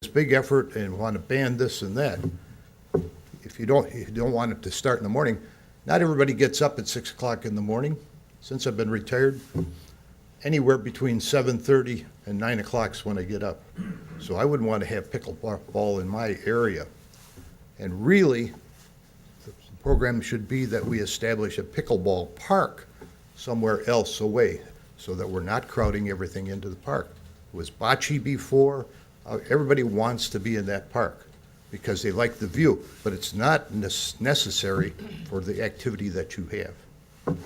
big effort and want to ban this and that. If you don't want it to start in the morning, not everybody gets up at 6 o'clock in the morning. Since I've been retired, anywhere between 7:30 and 9 o'clock is when I get up. So I wouldn't want to have pickleball in my area. And really, the program should be that we establish a pickleball park somewhere else away so that we're not crowding everything into the park. It was bocce before. Everybody wants to be in that park because they like the view, but it's not necessary for the activity that you have.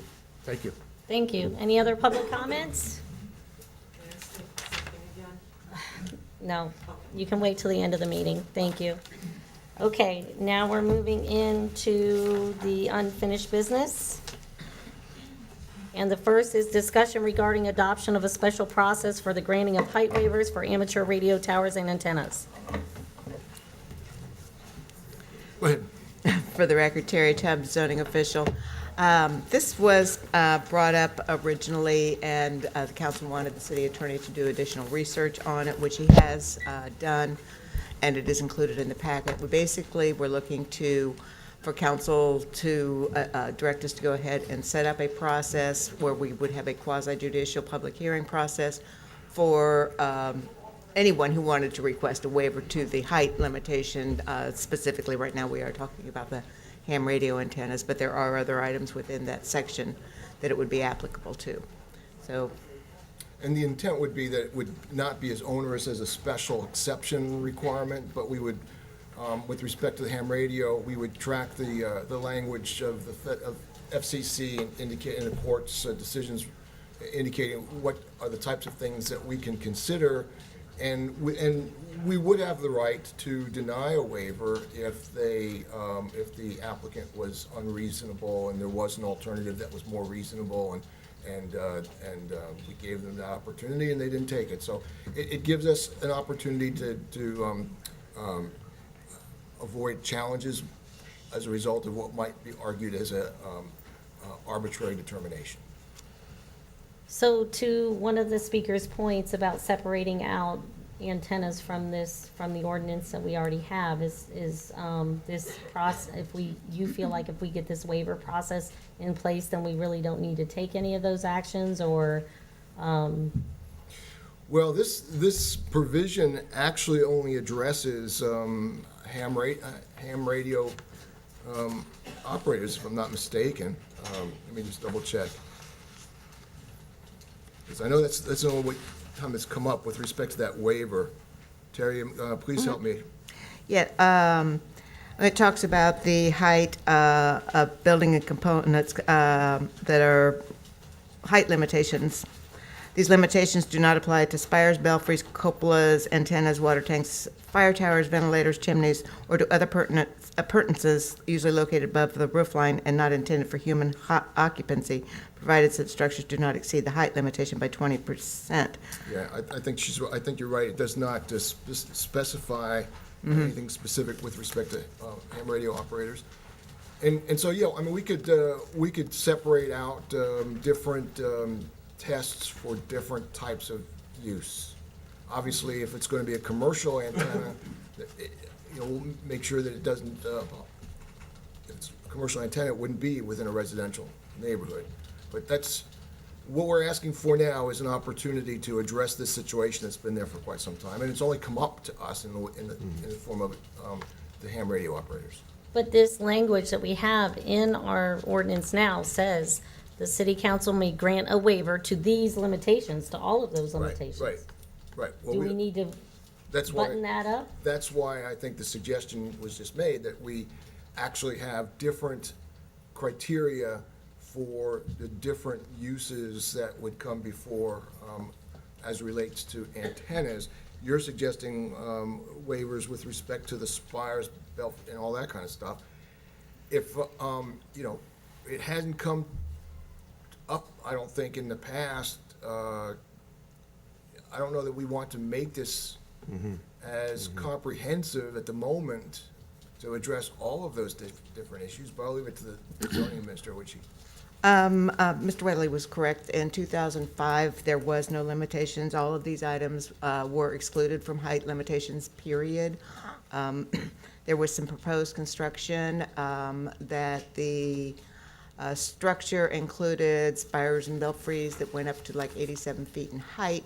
Thank you. Thank you. Any other public comments? Can I skip something again? No, you can wait till the end of the meeting. Thank you. Okay, now we're moving into the unfinished business. And the first is discussion regarding adoption of a special process for the granting of height waivers for amateur radio towers and antennas. Go ahead. For the record, Terry Tubbs, zoning official. This was brought up originally, and the council wanted the city attorney to do additional research on it, which he has done, and it is included in the packet. We basically were looking for council to direct us to go ahead and set up a process where we would have a quasi-judicial public hearing process for anyone who wanted to request a waiver to the height limitation. Specifically, right now, we are talking about the ham radio antennas, but there are other items within that section that it would be applicable to. So, And the intent would be that it would not be as onerous as a special exception requirement, but we would, with respect to the ham radio, we would track the language of of FCC and indicate in the court's decisions indicating what are the types of things that we can consider. And we would have the right to deny a waiver if the applicant was unreasonable and there was an alternative that was more reasonable, and we gave them the opportunity and they didn't take it. So it gives us an opportunity to avoid challenges as a result of what might be argued as a arbitrary determination. So to one of the speaker's points about separating out antennas from the ordinance that we already have, is this process, you feel like if we get this waiver process in place, then we really don't need to take any of those actions, or? Well, this provision actually only addresses ham radio operators, if I'm not mistaken. Let me just double check. Because I know that's the only time it's come up with respect to that waiver. Terry, please help me. yeah, it talks about the height of building and components that are height limitations. These limitations do not apply to spires, belfries, cupolas, antennas, water tanks, fire towers, ventilators, chimneys, or to other appurtenances usually located above the roof line and not intended for human occupancy, provided such structures do not exceed the height limitation by 20%. Yeah, I think you're right. It does not specify anything specific with respect to ham radio operators. And so, yeah, I mean, we could separate out different tests for different types of use. Obviously, if it's going to be a commercial antenna, we'll make sure that it doesn't, if it's a commercial antenna, it wouldn't be within a residential neighborhood. But that's, what we're asking for now is an opportunity to address this situation that's been there for quite some time, and it's only come up to us in the form of the ham radio operators. But this language that we have in our ordinance now says the city council may grant a waiver to these limitations, to all of those limitations. Right. Well, Do we need to button that up? That's why I think the suggestion was just made that we actually have different criteria for the different uses that would come before as relates to antennas. You're suggesting waivers with respect to the spires, belt, and all that kind of stuff. If, it hasn't come up, I don't think, in the past, I don't know that we want to make this as comprehensive at the moment to address all of those different issues, but I'll leave it to the zoning administrator, which he Mr. Wedley was correct. In 2005, there was no limitations. All of these items were excluded from height limitations, period. There was some proposed construction that the structure included spires and belfries that went up to like 87 feet in height.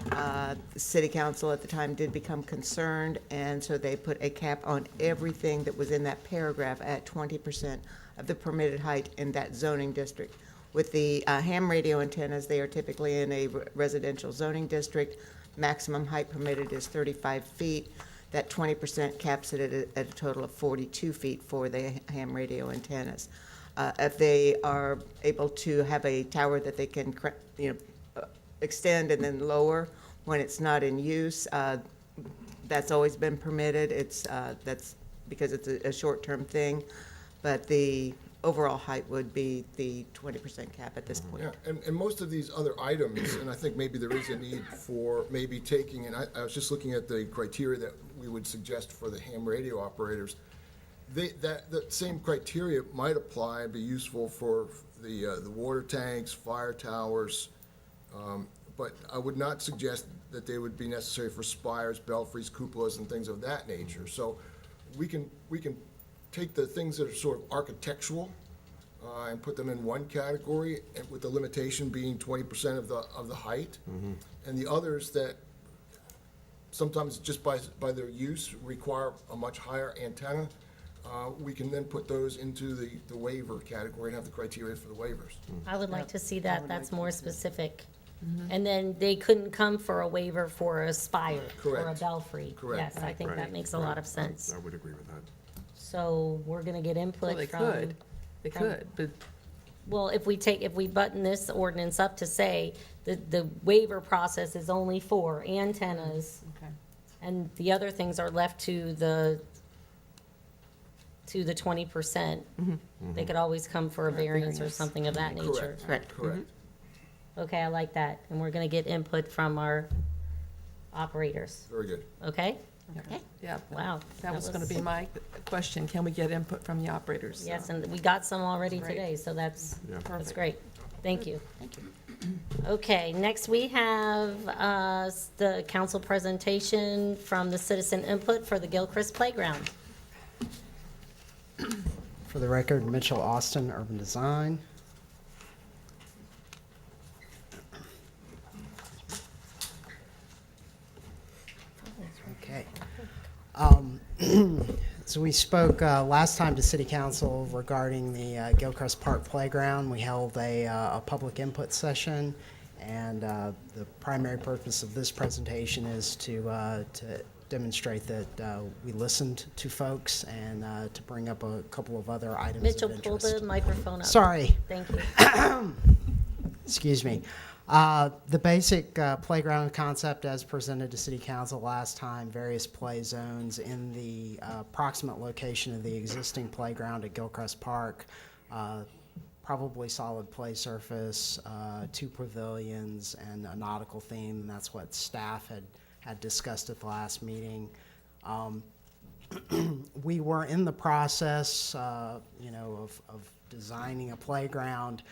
The city council at the time did become concerned, and so they put a cap on everything that was in that paragraph at 20% of the permitted height in that zoning district. With the ham radio antennas, they are typically in a residential zoning district. Maximum height permitted is 35 feet. That 20% caps it at a total of 42 feet for the ham radio antennas. If they are able to have a tower that they can, extend and then lower when it's not in use, that's always been permitted. That's because it's a short-term thing. But the overall height would be the 20% cap at this point. Yeah, and most of these other items, and I think maybe there is a need for maybe taking, and I was just looking at the criteria that we would suggest for the ham radio operators. That same criteria might apply, be useful for the water tanks, fire towers, but I would not suggest that they would be necessary for spires, belfries, cupolas, and things of that nature. So we can take the things that are sort of architectural and put them in one category, and with the limitation being 20% of the height, and the others that sometimes just by their use require a much higher antenna. We can then put those into the waiver category and have the criteria for the waivers. I would like to see that, that's more specific. And then they couldn't come for a waiver for a spire or a Correct. belfry. Correct. Yes, I think that makes a lot of sense. I would agree with that. So we're gonna get Well, input they from. could, they could, but Well, if we button this ordinance up to say that the waiver process is only for antennas, okay. and the other things are left to the 20%, they could always come for a variance or something of that nature. Correct. Correct. Okay, I like that, and we're gonna get input from our operators, Very good. okay? Okay. Yeah. Wow. That was gonna be my question. Can we get input from the operators? Yes, and we got some already Great. today, so that's Perfect. great. Thank you. Okay, next we have the council presentation from the citizen input for the Gilchrist Playground. For the record, Mitchell Austin, Urban Design. Okay. So we spoke last time to City Council regarding the Gilchrist Park Playground. We held a public input session, and the primary purpose of this presentation is to demonstrate that we listened to folks and to bring up a couple of other items Mitchell, of pull interest. the microphone up. Sorry. Thank you. Excuse me. The basic playground concept as presented to City Council last time, various play zones in the approximate location of the existing playground at Gilchrist Park, probably solid play surface, 2 pavilions, and a nautical theme, and that's what staff had discussed at the last meeting. We were in the process, of designing a playground.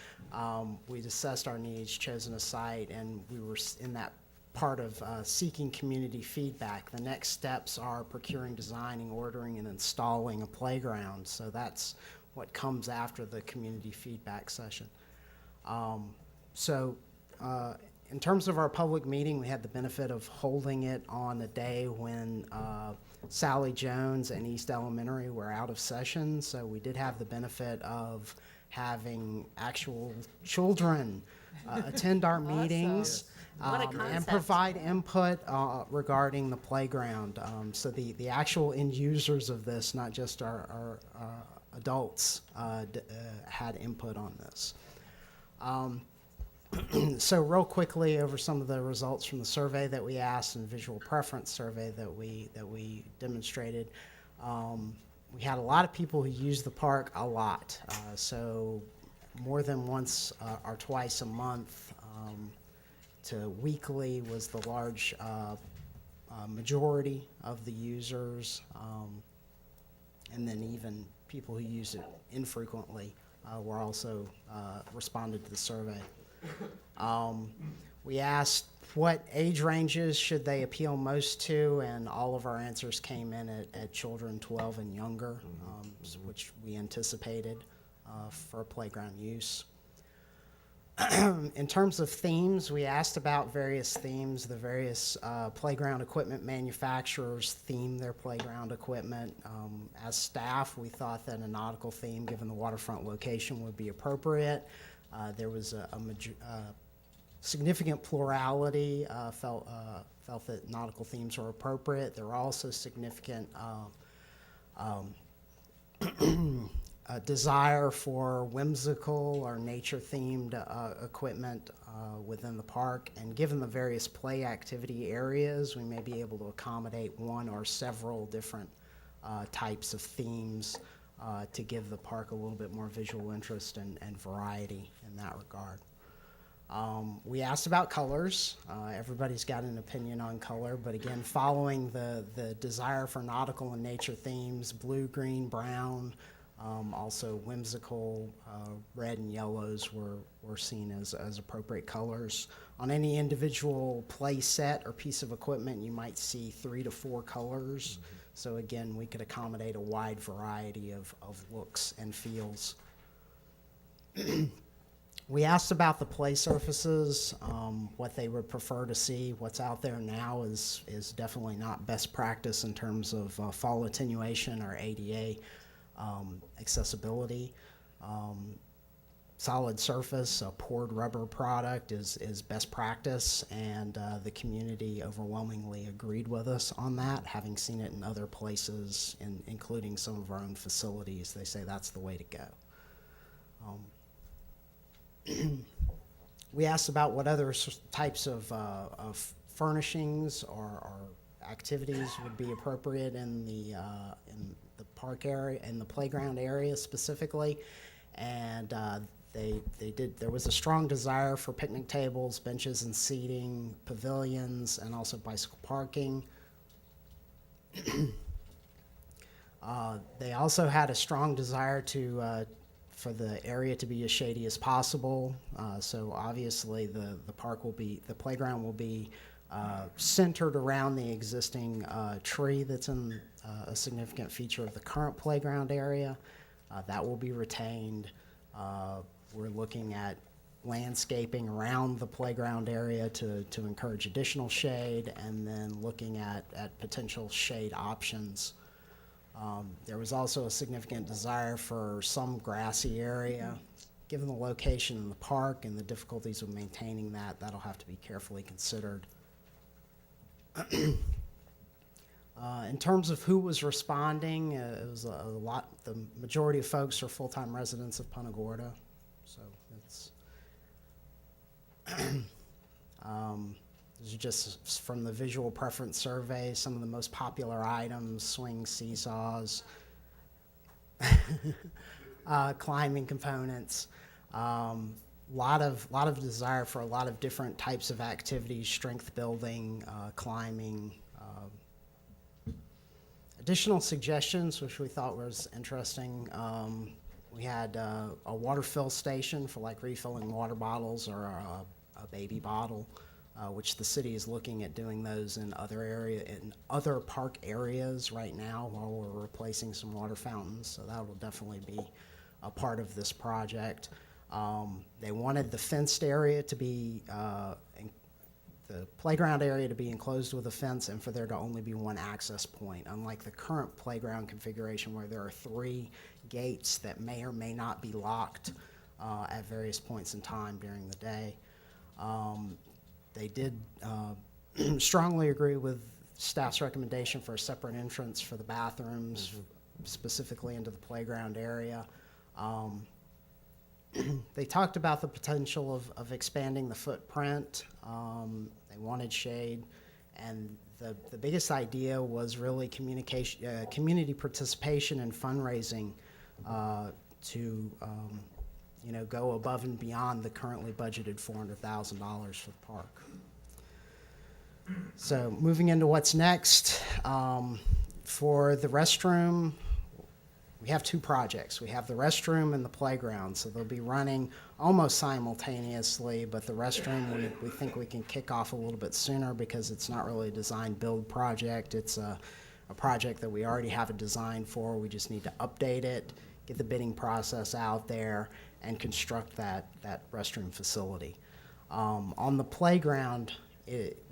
We'd assessed our needs, chosen a site, and we were in that part of seeking community feedback. The next steps are procuring, designing, ordering, and installing a playground. So that's what comes after the community feedback session. In terms of our public meeting, we had the benefit of holding it on a day when Sally Jones and East Elementary were out of session. So we did have the benefit of having actual children attend our meetings What a and concept. provide input regarding the playground. So the actual end users of this, not just our adults, had input on this. So real quickly over some of the results from the survey that we asked and visual preference survey that we demonstrated. We had a lot of people who used the park a lot, so more than once or twice a month to weekly was the large majority of the users, and then even people who use it infrequently were also responded to the survey. We asked what age ranges should they appeal most to, and all of our answers came in at children 12 and younger, which we anticipated for playground use. In terms of themes, we asked about various themes. The various playground equipment manufacturers theme their playground equipment. As staff, we thought that a nautical theme, given the waterfront location, would be appropriate. There was a significant plurality felt that nautical themes were appropriate. There were also significant a desire for whimsical or nature-themed equipment within the park. And given the various play activity areas, we may be able to accommodate one or several different types of themes to give the park a little bit more visual interest and variety in that regard. We asked about colors. Everybody's got an opinion on color, but again, following the desire for nautical and nature themes, blue, green, brown, also whimsical, red and yellows were seen as appropriate colors. On any individual play set or piece of equipment, you might see 3 to 4 colors. Mm-hmm. So again, we could accommodate a wide variety of looks and feels. We asked about the play surfaces, what they would prefer to see. What's out there now is definitely not best practice in terms of fall attenuation or ADA accessibility. Solid surface, a poured rubber product is best practice, and the community overwhelmingly agreed with us on that, having seen it in other places, including some of our own facilities. They say that's the way to go. We asked about what other types of furnishings or activities would be appropriate in the park area, in the playground area specifically, and there was a strong desire for picnic tables, benches and seating, pavilions, and also bicycle parking. They also had a strong desire for the area to be as shady as possible. So obviously the playground will be centered around the existing tree that's in a significant feature of the current playground area. That will be retained. We're looking at landscaping around the playground area to encourage additional shade, and then looking at potential shade options. There was also a significant desire for some grassy area. Given the location in the park and the difficulties of maintaining that, that'll have to be carefully considered. In terms of who was responding, it was a lot. The majority of folks are full-time residents of Punta Gorda, so it's these are just from the visual preference survey. Some of the most popular items: swing, seesaws, climbing components. Lot of desire for a lot of different types of activities: strength building, climbing. Additional suggestions, which we thought was interesting. We had a water fill station for like refilling water bottles or a baby bottle, which the city is looking at doing those in other park areas right now while we're replacing some water fountains. So that will definitely be a part of this project. They wanted the fenced area to be the playground area to be enclosed with a fence, and for there to only be one access point, unlike the current playground configuration where there are 3 gates that may or may not be locked at various points in time during the day. They did strongly agree with staff's recommendation for a separate entrance for the bathrooms, specifically into the playground area. They talked about the potential of expanding the footprint. They wanted shade, and the biggest idea was really community participation and fundraising to go above and beyond the currently budgeted $400,000 for the park. So moving into what's next, for the restroom, we have two projects. We have the restroom and the playground, so they'll be running almost simultaneously, but the restroom, we think we can kick off a little bit sooner because it's not really a design-build project. It's a project that we already have a design for. We just need to update it, get the bidding process out there, and construct that restroom facility. On the playground,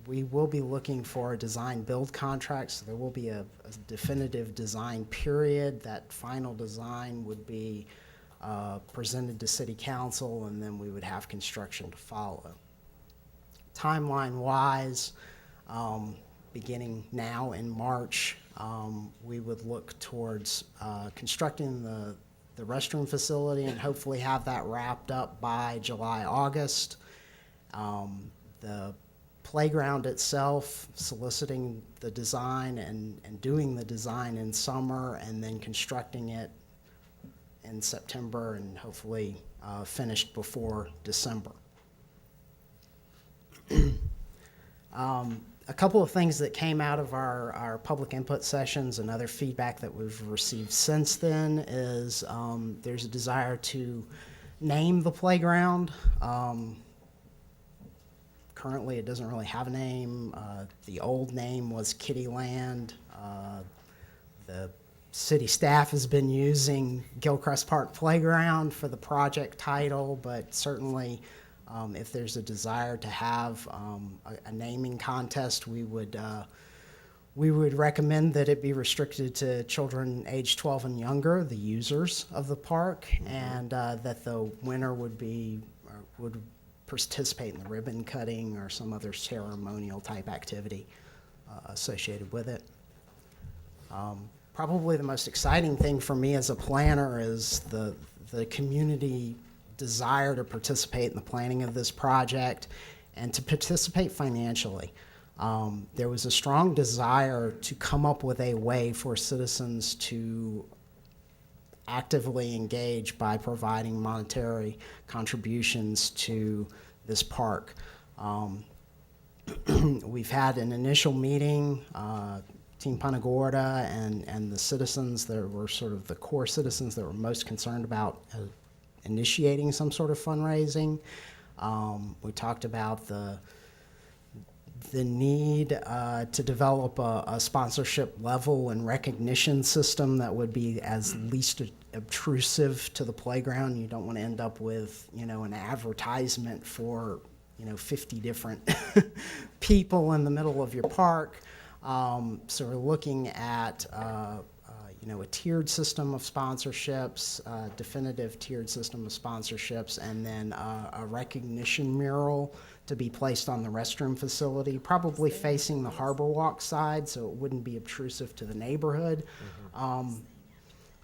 we will be looking for a design-build contract, so there will be a definitive design period. That final design would be presented to City Council, and then we would have construction to follow. Timeline-wise, beginning now in March, we would look towards constructing the restroom facility and hopefully have that wrapped up by July, August. The playground itself, soliciting the design and doing the design in summer, and then constructing it in September and hopefully finished before December. A couple of things that came out of our public input sessions and other feedback that we've received since then is there's a desire to name the playground. Currently, it doesn't really have a name. The old name was Kittyland. The city staff has been using Gilchrist Park Playground for the project title, but certainly if there's a desire to have a naming contest, we would recommend that it be restricted to children age 12 and younger, the users of the park, and that the winner would participate in the ribbon cutting or some other ceremonial type activity associated with it. Probably the most exciting thing for me as a planner is the community desire to participate in the planning of this project and to participate financially. There was a strong desire to come up with a way for citizens to actively engage by providing monetary contributions to this park. We've had an initial meeting, Team Punta Gorda and the citizens that were sort of the core citizens that were most concerned about initiating some sort of fundraising. We talked about the need to develop a sponsorship level and recognition system that would be as least obtrusive to the playground. You don't want to end up with, an advertisement for, 50 different people in the middle of your park. So we're looking at, a tiered system of sponsorships, definitive tiered system of sponsorships, and then a recognition mural to be placed on the restroom facility, probably facing the Harbor Walk side, so it wouldn't be obtrusive to the neighborhood.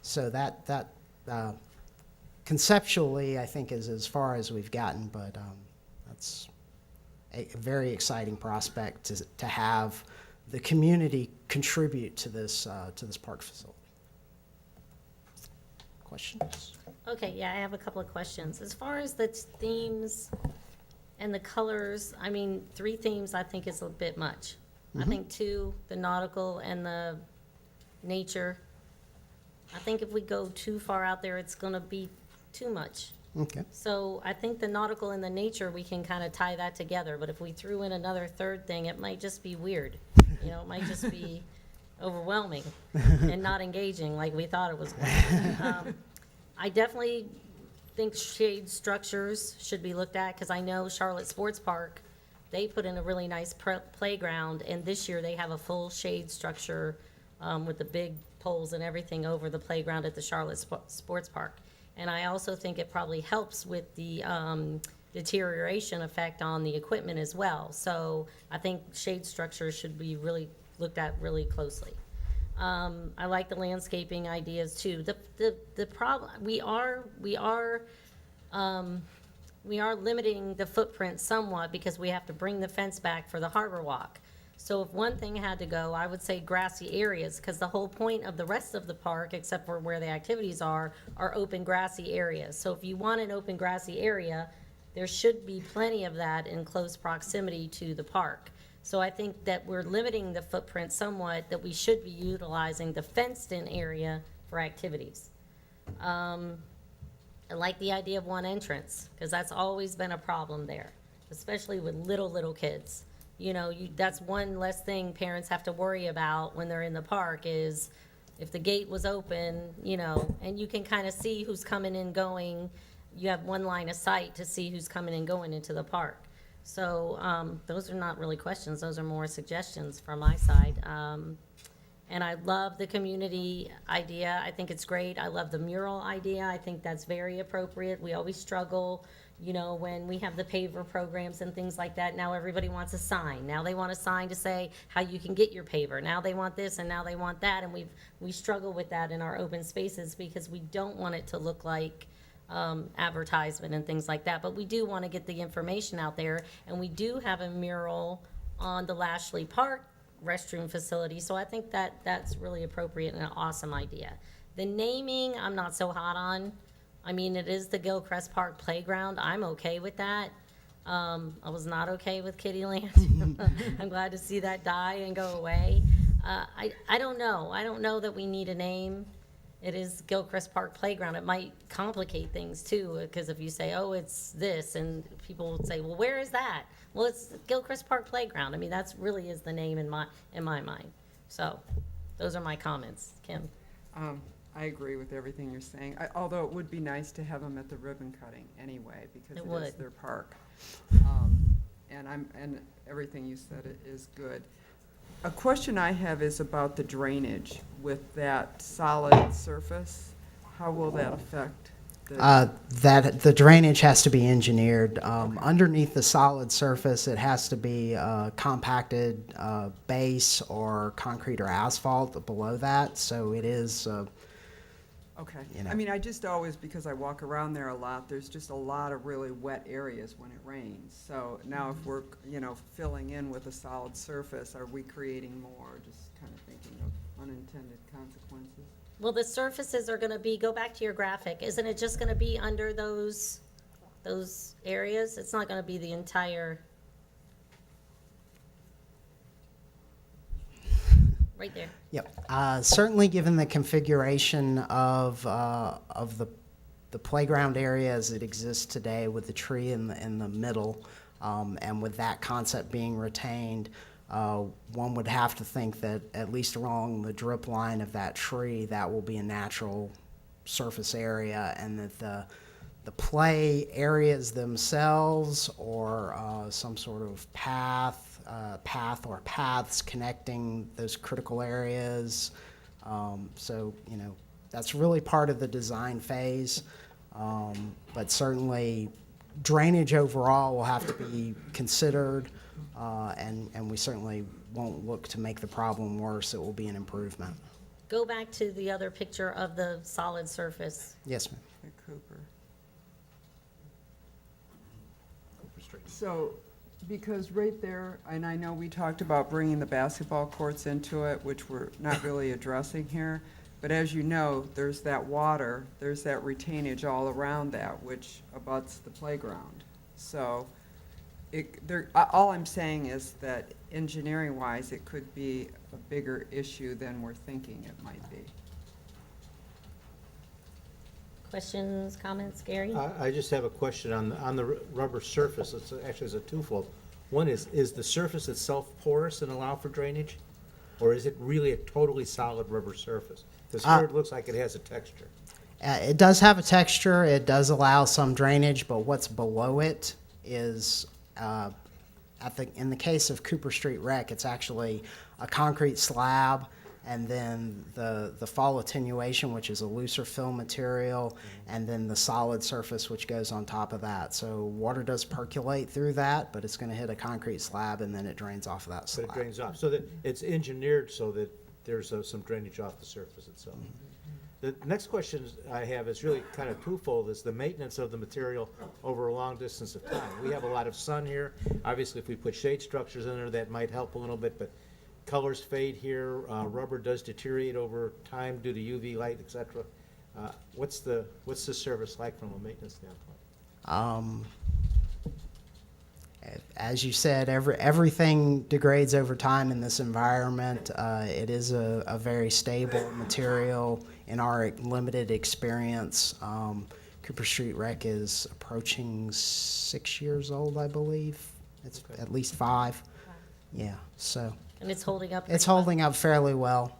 So that conceptually, I think, is as far as we've gotten, but that's a very exciting prospect to have the community contribute to this park facility. Questions? Okay, yeah, I have a couple of questions. As far as the themes and the colors, 3 themes I think is a bit much. I think 2, the nautical and the nature. I think if we go too far out there, it's gonna be too much. Okay. So I think the nautical and the nature, we can kind of tie that together, but if we threw in another third thing, it might just be weird. It might just be overwhelming and not engaging like we thought it was going to be. I definitely think shade structures should be looked at, because I know Charlotte Sports Park, they put in a really nice playground, and this year they have a full shade structure with the big poles and everything over the playground at the Charlotte Sports Park. And I also think it probably helps with the deterioration effect on the equipment as well. So I think shade structures should be really looked at really closely. I like the landscaping ideas too. The problem, we are limiting the footprint somewhat because we have to bring the fence back for the Harbor Walk. So if one thing had to go, I would say grassy areas, because the whole point of the rest of the park, except for where the activities are open grassy areas. So if you want an open grassy area, there should be plenty of that in close proximity to the park. So I think that we're limiting the footprint somewhat, that we should be utilizing the fenced-in area for activities. I like the idea of one entrance, because that's always been a problem there, especially with little kids. You know, that's one less thing parents have to worry about when they're in the park is if the gate was open, you know, and you can kind of see who's coming and going. You have one line of sight to see who's coming and going into the park. So those are not really questions. Those are more suggestions from my side. And I love the community idea. I think it's great. I love the mural idea. I think that's very appropriate. We always struggle, you know, when we have the paver programs and things like that. Now everybody wants a sign. Now they want a sign to say how you can get your paver. Now they want this and now they want that. And we struggle with that in our open spaces because we don't want it to look like advertisement and things like that. But we do want to get the information out there. And we do have a mural on the Lashley Park restroom facility, so I think that that's really appropriate and an awesome idea. The naming, I'm not so hot on. I mean, it is the Gilchrist Park Playground. I'm okay with that. I was not okay with Kittyland. I'm glad to see that die and go away. I don't know. I don't know that we need a name. It is Gilchrist Park Playground. It might complicate things too, because if you say, oh, it's this, and people will say, well, where is that? Well, it's Gilchrist Park Playground. I mean, that's really is the name in my mind. So those are my comments. Kim? I agree with everything you're saying, although it would be nice to have them at the ribbon cutting anyway, because It it is would. their park. And everything you said is good. A question I have is about the drainage with that solid surface. How will that affect the? That the drainage has to be engineered. Underneath the solid surface, it has to be compacted base or concrete or asphalt below that. So it is. Okay. You know. I mean, I just always, because I walk around there a lot, there's just a lot of really wet areas when it rains. So now if we're, filling in with a solid surface, are we creating more? Just kind of thinking of unintended consequences. Well, the surfaces are gonna be, go back to your graphic, isn't it just gonna be under those areas? It's not gonna be the entire. Right there. Yep. Certainly, given the configuration of the playground area as it exists today, with the tree in the middle, and with that concept being retained, one would have to think that at least along the drip line of that tree, that will be a natural surface area, and that the play areas themselves, or some sort of path or paths connecting those critical areas. So, that's really part of the design phase. But certainly, drainage overall will have to be considered, and we certainly won't look to make the problem worse. It will be an improvement. Go back to the other picture of the solid surface. Yes, ma'am. At Cooper. So, because right there, and I know we talked about bringing the basketball courts into it, which we're not really addressing here, but as you know, there's that water, there's that retainage all around that, which abuts the playground. So, all I'm saying is that engineering-wise, it could be a bigger issue than we're thinking it might be. Questions, comments, Gary? I just have a question on the rubber surface. It's actually a twofold. One is the surface itself porous and allow for drainage? Or is it really a totally solid rubber surface? Because here it looks like it has a texture. It does have a texture. It does allow some drainage, but what's below it is, in the case of Cooper Street Rec, it's actually a concrete slab, and then the fall attenuation, which is a looser film material, and then the solid surface, which goes on top of that. So water does percolate through that, but it's going to hit a concrete slab, and then it drains off of that But slab. it drains off. So that it's engineered so that there's some drainage off the surface itself. The next question I have is really kind of twofold, is the maintenance of the material over a long distance of time. We have a lot of sun here. Obviously, if we put shade structures in there, that might help a little bit, but colors fade here. Rubber does deteriorate over time due to UV light, et cetera. What's the service like from a maintenance standpoint? As you said, everything degrades over time in this environment. It is a very stable material. In our limited experience, Cooper Street Rec is approaching 6 years old, I believe. It's at least 5. Yeah, so And it's holding up? it's pretty well? holding up fairly well.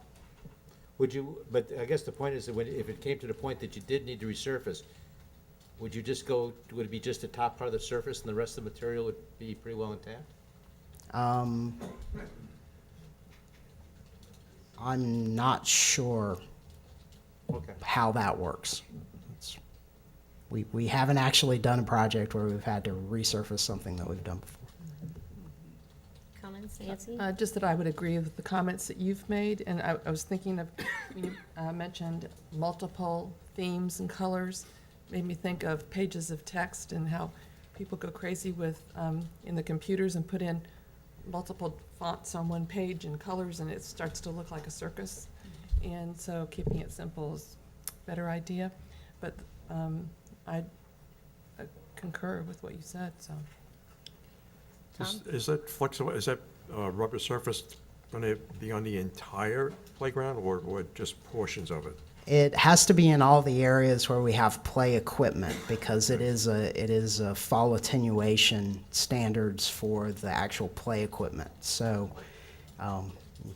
Would you, but I guess the point is that if it came to the point that you did need to resurface, would you just go, would it be just the top part of the surface and the rest of the material would be pretty well intact? I'm not sure Okay. how that works. We haven't actually done a project where we've had to resurface something that we've done before. Comments, Nancy? Just that I would agree with the comments that you've made, and I was thinking of, when you mentioned multiple themes and colors, made me think of pages of text and how people go crazy with, in the computers and put in multiple fonts on one page and colors, and it starts to look like a circus. And so keeping it simple is a better idea, but I concur with what you said, so. Is that flexible, is that rubber surface going to be on the entire playground or just portions of it? It has to be in all the areas where we have play equipment because it is a fall attenuation standards for the actual play equipment. So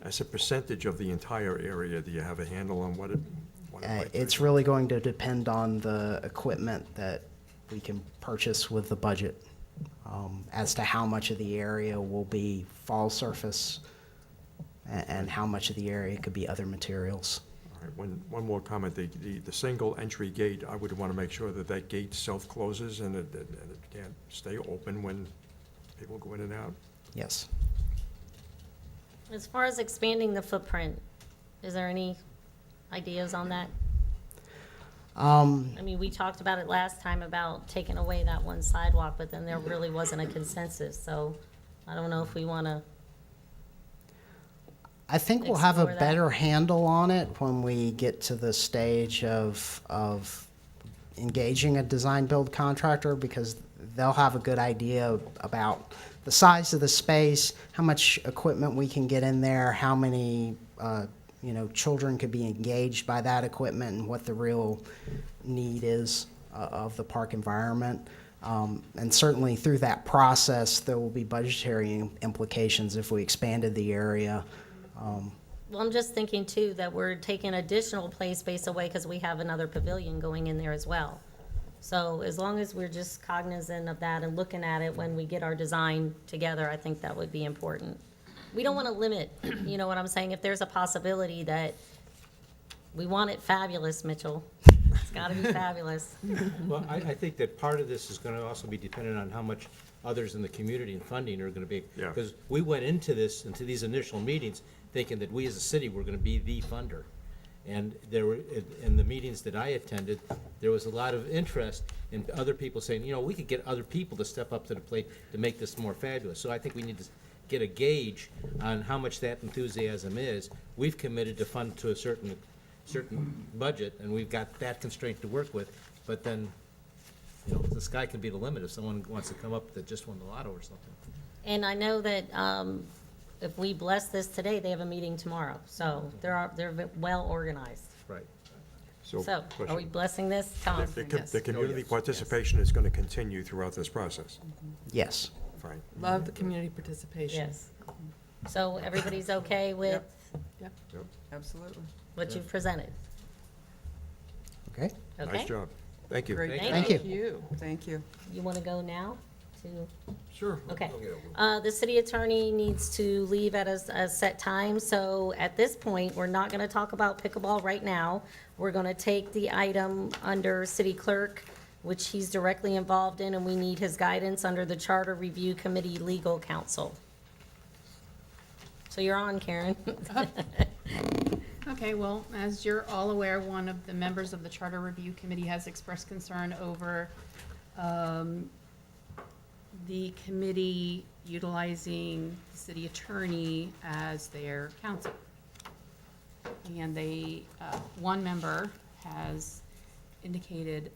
As a percentage of the entire area, do you have a handle on what it might be? it's really going to depend on the equipment that we can purchase with the budget as to how much of the area will be fall surface and how much of the area could be other materials. All right, one more comment, the single entry gate, I would want to make sure that that gate self-closes and it can't stay open when people go in and out. Yes. As far as expanding the footprint, is there any ideas on that? I mean, we talked about it last time about taking away that one sidewalk, but then there really wasn't a consensus, so I don't know if we want to, I think we'll have a Explore that. better handle on it when we get to the stage of engaging a design build contractor because they'll have a good idea about the size of the space, how much equipment we can get in there, how many children could be engaged by that equipment and what the real need is of the park environment. And certainly through that process, there will be budgetary implications if we expanded the area. well, I'm just thinking too that we're taking additional play space away because we have another pavilion going in there as well. So as long as we're just cognizant of that and looking at it when we get our design together, I think that would be important. We don't want to limit, you know what I'm saying? If there's a possibility that we want it fabulous, Mitchell, it's got to be fabulous. Well, I think that part of this is going to also be dependent on how much others in the community and funding are going to be. Yeah. Because we went into these initial meetings thinking that we as a city were going to be the funder. And there were, in the meetings that I attended, there was a lot of interest in other people saying, we could get other people to step up to the plate to make this more fabulous. So I think we need to get a gauge on how much that enthusiasm is. We've committed to fund to a certain budget, and we've got that constraint to work with. But then, the sky can be the limit if someone wants to come up that just won the lotto or something. And I know that if we bless this today, they have a meeting tomorrow. So they're well organized. Right. So are we question. blessing this, Tom? The community participation is going to continue throughout this process. Yes. Fine. Love the community participation. Yes. So everybody's okay with Yep. Absolutely. what you've presented? Okay. Okay. Nice job. Thank you. Great. Thank you. Thank you. You want to go now to? Sure. Okay. I'll get over it. The city attorney needs to leave at a set time, so at this point, we're not gonna talk about pickleball right now. We're gonna take the item under city clerk, which he's directly involved in, and we need his guidance under the Charter Review Committee Legal Counsel. So you're on, Karen. Okay, well, as you're all aware, one of the members of the Charter Review Committee has expressed concern over the committee utilizing the city attorney as their counsel. And they, one member has indicated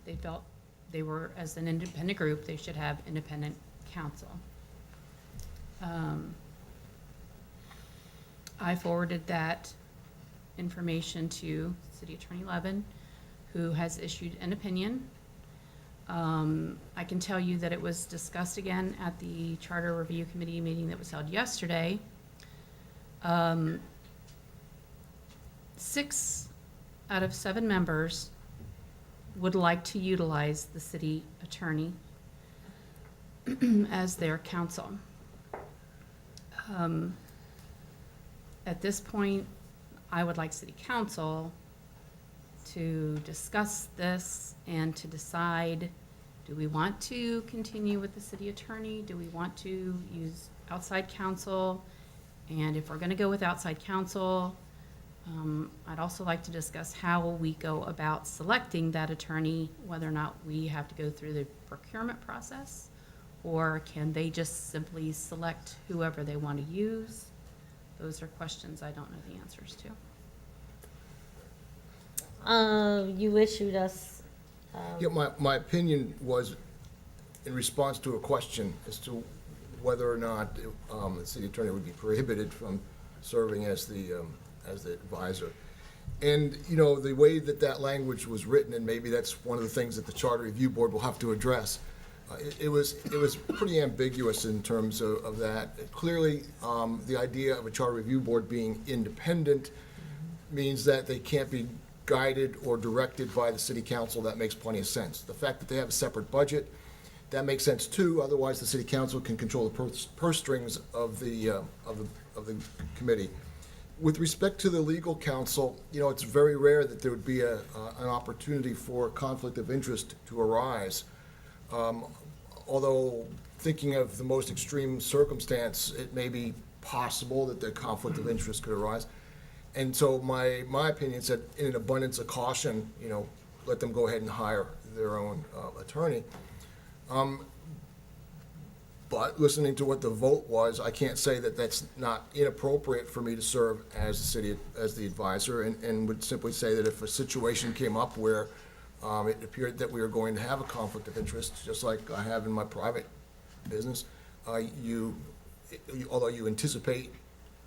they felt they were, as an independent group, they should have independent council. I forwarded that information to City Attorney Levin, who has issued an opinion. I can tell you that it was discussed again at the Charter Review Committee meeting that was held yesterday. 6 out of 7 members would like to utilize the city attorney as their counsel. At this point, I would like city council to discuss this and to decide, do we want to continue with the city attorney? Do we want to use outside counsel? And if we're gonna go with outside counsel, I'd also like to discuss how we go about selecting that attorney, whether or not we have to go through the procurement process, or can they just simply select whoever they want to use? Those are questions I don't know the answers to. You issued us, Yeah, my opinion was in response to a question as to whether or not the city attorney would be prohibited from serving as the advisor. And, you know, the way that that language was written, and maybe that's one of the things that the Charter Review Board will have to address, it was pretty ambiguous in terms of that. Clearly, the idea of a Charter Review Board being independent means that they can't be guided or directed by the city council. That makes plenty of sense. The fact that they have a separate budget, that makes sense too. Otherwise, the city council can control the purse strings of the committee. With respect to the legal counsel, you know, it's very rare that there would be an opportunity for conflict of interest to arise. Although, thinking of the most extreme circumstance, it may be possible that the conflict of interest could arise. And so my opinion is that in an abundance of caution, you know, let them go ahead and hire their own attorney. But listening to what the vote was, I can't say that that's not inappropriate for me to serve as the advisor, and would simply say that if a situation came up where it appeared that we were going to have a conflict of interest, just like I have in my private business, although you anticipate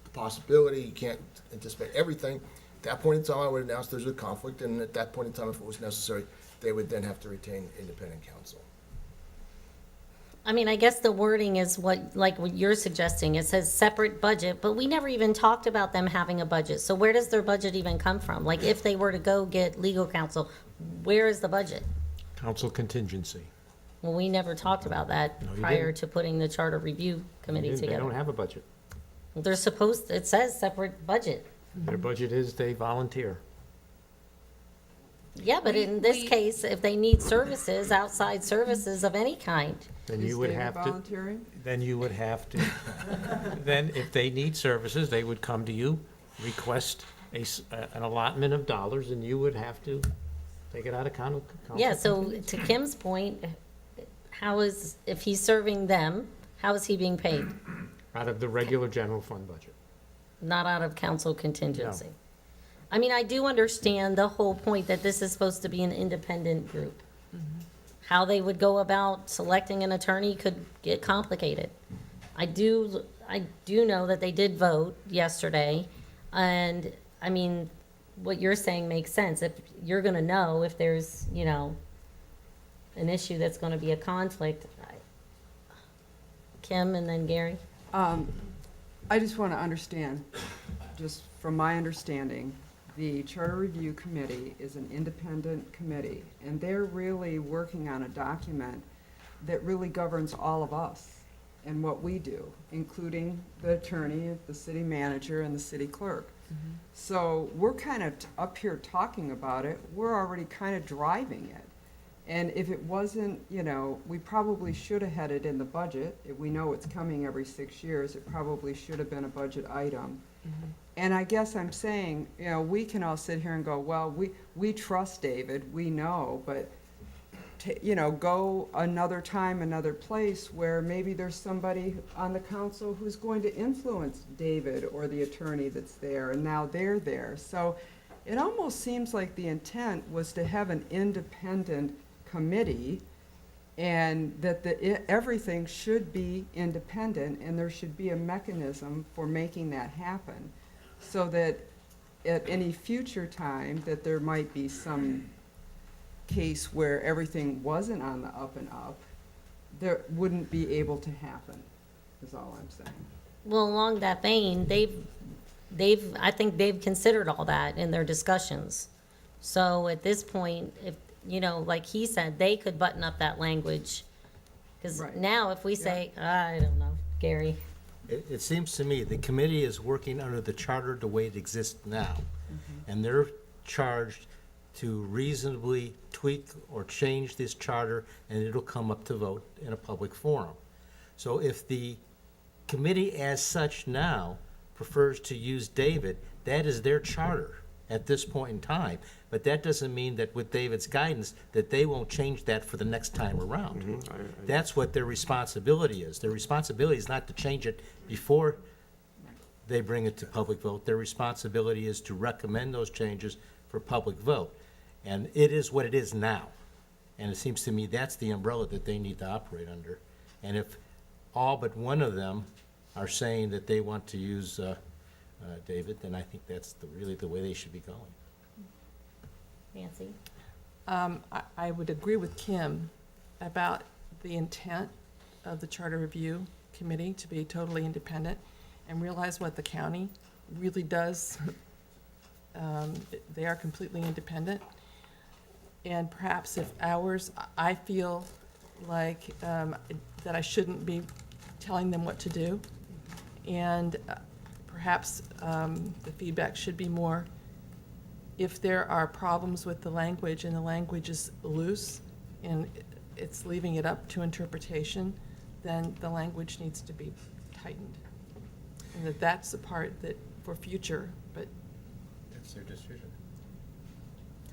the possibility, you can't anticipate everything. At that point in time, I would announce there's a conflict, and at that point in time, if it was necessary, they would then have to retain independent counsel. I mean, I guess the wording is like what you're suggesting. It says separate budget, but we never even talked about them having a budget. So where does their budget even come from? Like, if they were to go get legal counsel, where is the budget? Council contingency. Well, we never talked about that No, you prior didn't. to putting the charter review committee They don't together. have a budget. They're supposed, it says separate budget. Their budget is they volunteer. Yeah, but in this case, if they need services, outside services of any kind, Then Is you would David have to, volunteering? then you would have to, then if they need services, they would come to you, request an allotment of dollars, and you would have to take it out of council. yeah, so to Kim's point, if he's serving them, how is he being paid? Out of the regular general fund budget. Not out of council contingency. I mean, I do understand the whole point that this is supposed to be an independent group. How they would go about selecting an attorney could get complicated. I do know that they did vote yesterday, and, I mean, what you're saying makes sense. If you're gonna know if there's, you know, an issue that's gonna be a conflict. Kim and then Gary? I just want to understand, just from my understanding, the Charter Review Committee is an independent committee, and they're really working on a document that really governs all of us and what we do, including the attorney, the city manager, and the city clerk. So we're kind of up here talking about it, we're already kind of driving it. And if it wasn't, you know, we probably should have had it in the budget. If we know it's coming every 6 years, it probably should have been a budget item. And I guess I'm saying, you know, we can all sit here and go, well, we trust David, we know, but, you know, go another time, another place where maybe there's somebody on the council who's going to influence David or the attorney that's there, and now they're there. So it almost seems like the intent was to have an independent committee and that everything should be independent, and there should be a mechanism for making that happen, so that at any future time that there might be some case where everything wasn't on the up and up, there wouldn't be able to happen, is all I'm saying. Well, along that vein, I think they've considered all that in their discussions. So at this point, if, like he said, they could button up that language. Because Right. now if we say, I don't know, Gary, It seems to me the committee is working under the charter the way it exists now. And they're charged to reasonably tweak or change this charter, and it'll come up to vote in a public forum. So if the committee as such now prefers to use David, that is their charter at this point in time. But that doesn't mean that with David's guidance, that they won't change that for the next time around. That's what their responsibility is. Their responsibility is not to change it before they bring it to public vote. Their responsibility is to recommend those changes for public vote. And it is what it is now. And it seems to me that's the umbrella that they need to operate under. And if all but one of them are saying that they want to use David, then I think that's really the way they should be going. Nancy? I would agree with Kim about the intent of the Charter Review Committee to be totally independent and realize what the county really does. They are completely independent. And perhaps if ours, I feel like that I shouldn't be telling them what to do. And perhaps the feedback should be more, if there are problems with the language and the language is loose and it's leaving it up to interpretation, then the language needs to be tightened. And that's the part that, for future, but That's their decision.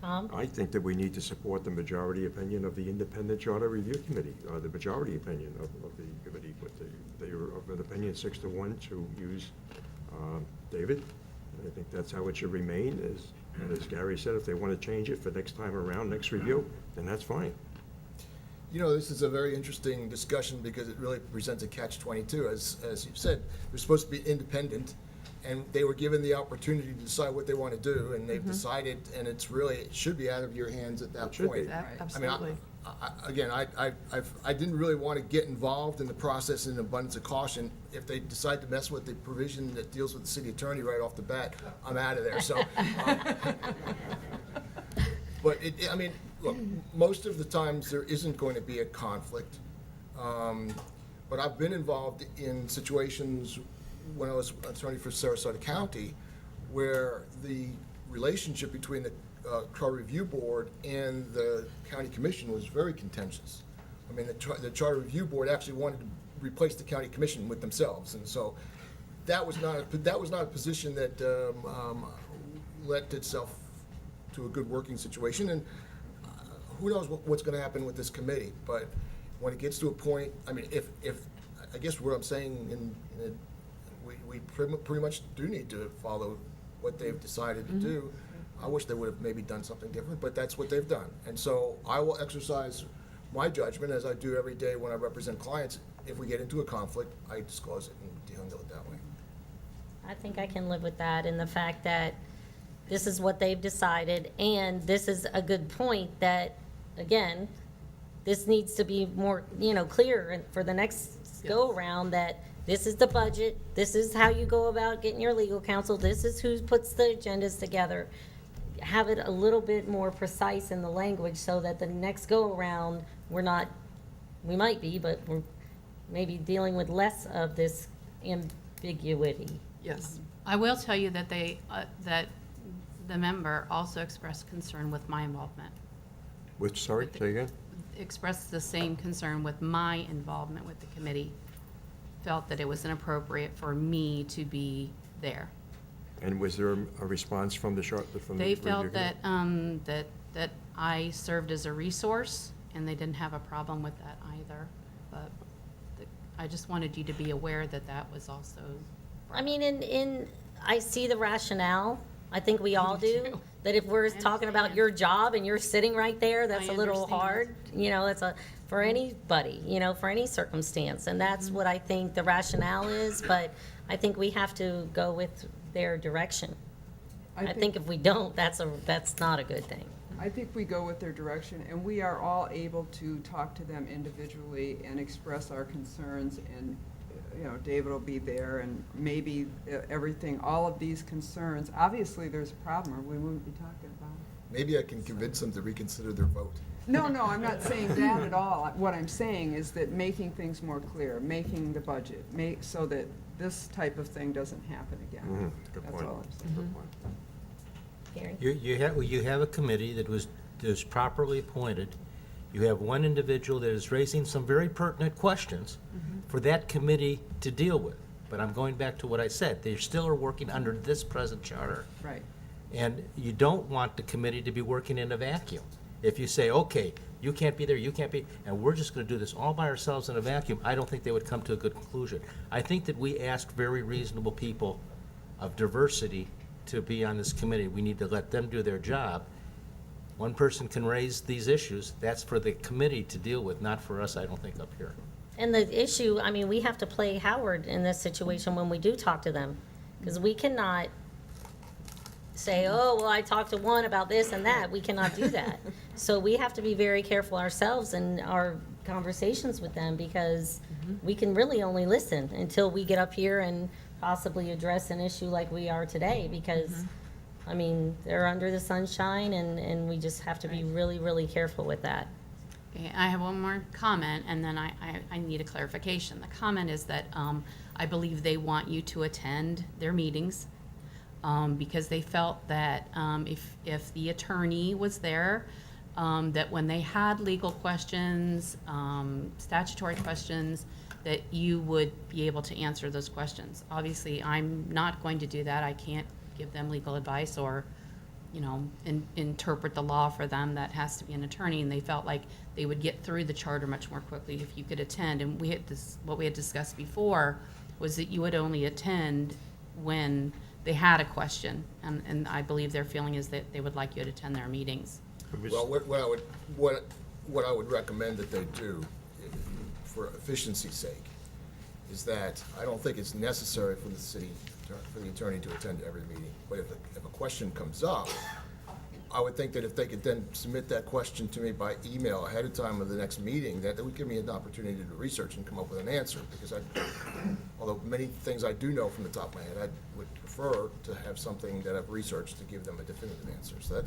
Tom? I think that we need to support the majority opinion of the Independent Charter Review Committee, the majority opinion of the committee, but they are of an opinion 6-1 to use David. And I think that's how it should remain, and as Gary said, if they want to change it for next time around, next review, then that's fine. This is a very interesting discussion because it really presents a catch-22. As you've said, they're supposed to be independent, and they were given the opportunity to decide what they want to do, and they've decided, and it should be out of your hands at that should be. point. absolutely. I didn't really want to get involved in the process in abundance of caution. If they decide to mess with the provision that deals with the city attorney right off the bat, I'm out of there, so. But look, most of the times there isn't going to be a conflict. But I've been involved in situations when I was attorney for Sarasota County where the relationship between the Charter Review Board and the County Commission was very contentious. The Charter Review Board actually wanted to replace the County Commission with themselves, and so that was not a position that lent itself to a good working situation. And who knows what's going to happen with this committee? But when it gets to a point, if I guess what I'm saying, we pretty much do need to follow what they've decided to do. I wish they would have maybe done something different, but that's what they've done. And so I will exercise my judgment, as I do every day when I represent clients. If we get into a conflict, I disclose it and handle it that way. I think I can live with that, and the fact that this is what they've decided, and this is a good point that, again, this needs to be more, clear for the next go-around, that this is the budget, this is how you go about getting your legal counsel, this is who puts the agendas together. Have it a little bit more precise in the language so that the next go-around, we might be, but we're maybe dealing with less of this ambiguity. Yes. I will tell you that that the member also expressed concern with my involvement. Sorry, say again? Expressed the same concern with my involvement with the committee. Felt that it was inappropriate for me to be there. And was there a response from the They review felt committee? that I served as a resource, and they didn't have a problem with that either. But I just wanted you to be aware that that was also. I see the rationale. I think we all do. That if we're talking about understand. your job and you're sitting right there, that's I a little understand. hard. You know, that's for anybody, you know, for any circumstance. And that's Mm-hmm. what I think the rationale is, but I think we have to go with their direction. I think if we don't, that's not a good thing. I think we go with their direction, and we are all able to talk to them individually and express our concerns, and, you know, David will be there, and maybe everything, all of these concerns, obviously there's a problem, or we wouldn't be talking about it. Maybe I can convince them to reconsider their vote. No, no, I'm not saying that at all. What I'm saying is that making things more clear, making the budget, so that this type of thing doesn't happen again. Good That's point. all I'm saying. Good point. Gary? You have a committee that was properly appointed. You have one individual that is raising some very pertinent questions for that committee to deal with. But I'm going back to what I said, they still are working under this present charter. Right. And you don't want the committee to be working in a vacuum. If you say, okay, you can't be there, you can't be, and we're just gonna do this all by ourselves in a vacuum, I don't think they would come to a good conclusion. I think that we ask very reasonable people of diversity to be on this committee. We need to let them do their job. One person can raise these issues, that's for the committee to deal with, not for us, I don't think, up here. And the issue, I mean, we have to play Howard in this situation when we do talk to them. Because we cannot say, oh, well, I talked to one about this and that. We cannot do that. So we have to be very careful ourselves in our conversations with them, because we can really only listen until we get up here and possibly address an issue like we are today. Because, I mean, they're under the sunshine, and we just have to be really, really careful with that. Okay, I have one more comment, and then I need a clarification. The comment is that I believe they want you to attend their meetings because they felt that if the attorney was there, that when they had legal questions, statutory questions, that you would be able to answer those questions. Obviously, I'm not going to do that. I can't give them legal advice or, you know, interpret the law for them. That has to be an attorney, and they felt like they would get through the charter much more quickly if you could attend. And we had this, what we had discussed before was that you would only attend when they had a question, and I believe their feeling is that they would like you to attend their meetings. Well, what I would recommend that they do, for efficiency's sake, is that I don't think it's necessary for the attorney to attend every meeting. But if a question comes up, I would think that if they could then submit that question to me by email ahead of time of the next meeting, that would give me an opportunity to research and come up with an answer. Because although many things I do know from the top of my head, I would prefer to have something that I've researched to give them a definitive answer. So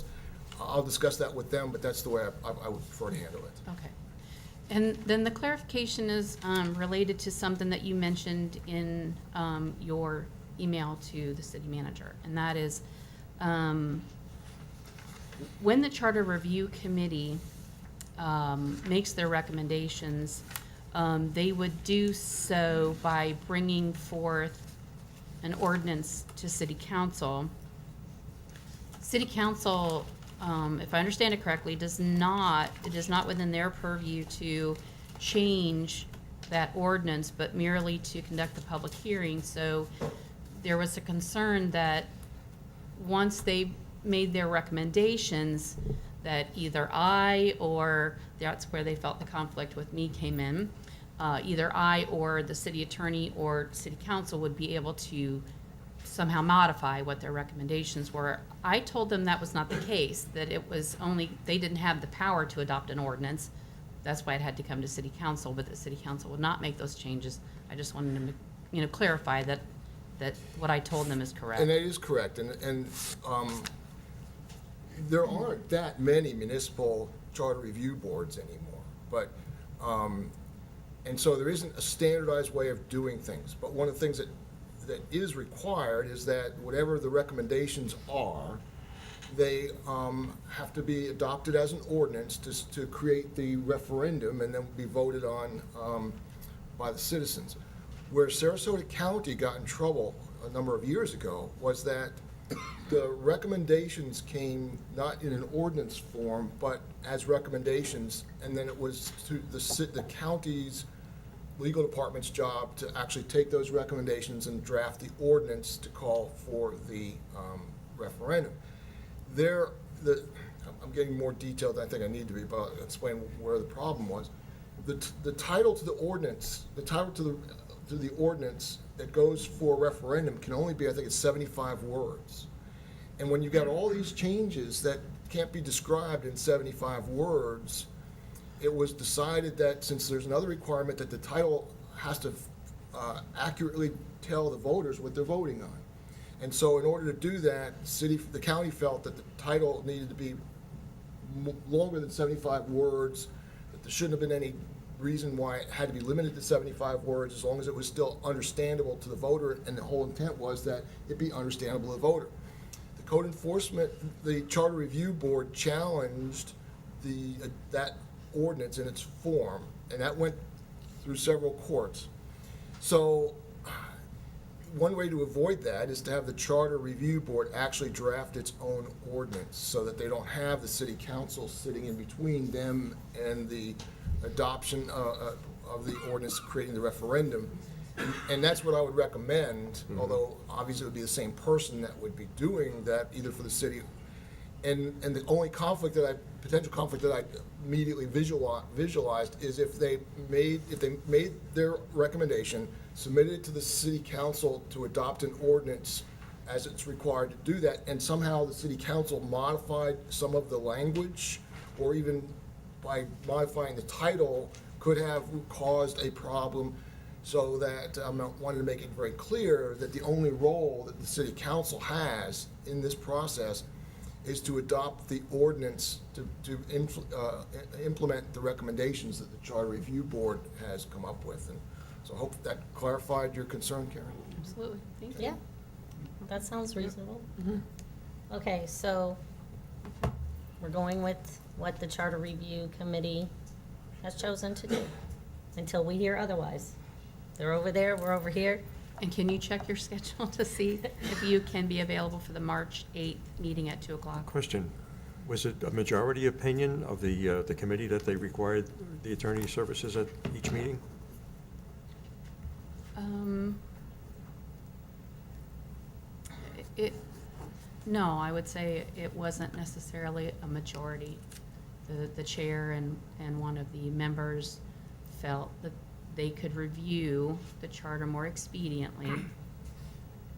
I'll discuss that with them, but that's the way I would prefer to handle it. Okay. And then the clarification is related to something that you mentioned in your email to the city manager, and that is when the Charter Review Committee makes their recommendations, they would do so by bringing forth an ordinance to City Council. City Council, if I understand it correctly, it is not within their purview to change that ordinance, but merely to conduct the public hearing. So there was a concern that once they made their recommendations, that either I, or that's where they felt the conflict with me came in, either I or the city attorney or city council would be able to somehow modify what their recommendations were. I told them that was not the case, that it was only, they didn't have the power to adopt an ordinance. That's why it had to come to city council, but the city council would not make those changes. I just wanted to, clarify that what I told them is correct. And that is correct, and there aren't that many municipal charter review boards anymore, but, and so there isn't a standardized way of doing things, but one of the things that is required is that whatever the recommendations are, they have to be adopted as an ordinance to create the referendum and then be voted on by the citizens. Where Sarasota County got in trouble a number of years ago was that the recommendations came not in an ordinance form, but as recommendations, and then it was to the county's legal department's job to actually take those recommendations and draft the ordinance to call for the referendum. I'm getting more detailed than I think I need to be, but I'll explain where the problem was. The title to the ordinance, to the ordinance that goes for referendum can only be, I think it's 75 words. And when you got all these changes that can't be described in 75 words, it was decided that since there's another requirement that the title has to accurately tell the voters what they're voting on. And so in order to do that, the county felt that the title needed to be longer than 75 words, that there shouldn't have been any reason why it had to be limited to 75 words, as long as it was still understandable to the voter, and the whole intent was that it be understandable to the voter. The code enforcement, the Charter Review Board challenged that ordinance in its form, and that went through several courts. So one way to avoid that is to have the Charter Review Board actually draft its own ordinance, so that they don't have the city council sitting in between them and the adoption of the ordinance creating the referendum. And that's what I would recommend, although obviously it would be the same person that would be doing that, either for the city. And the only potential conflict that I immediately visualized is if they made their recommendation, submitted it to the city council to adopt an ordinance as it's required to do that, and somehow the city council modified some of the language, or even by modifying the title, could have caused a problem, so that I wanted to make it very clear that the only role that the city council has in this process is to adopt the ordinance to implement the recommendations that the Charter Review Board has come up with. And so I hope that clarified your concern, Karen. Absolutely, thank you. Yeah, that sounds reasonable. Okay, so we're going with what the Charter Review Committee has chosen to do until we hear otherwise. They're over there, we're over here. And can you check your schedule to see if you can be available for the March 8th meeting at 2 o'clock? Question, was it a majority opinion of the committee that they required the attorney services at each meeting? No, I would say it wasn't necessarily a majority. The chair and one of the members felt that they could review the charter more expediently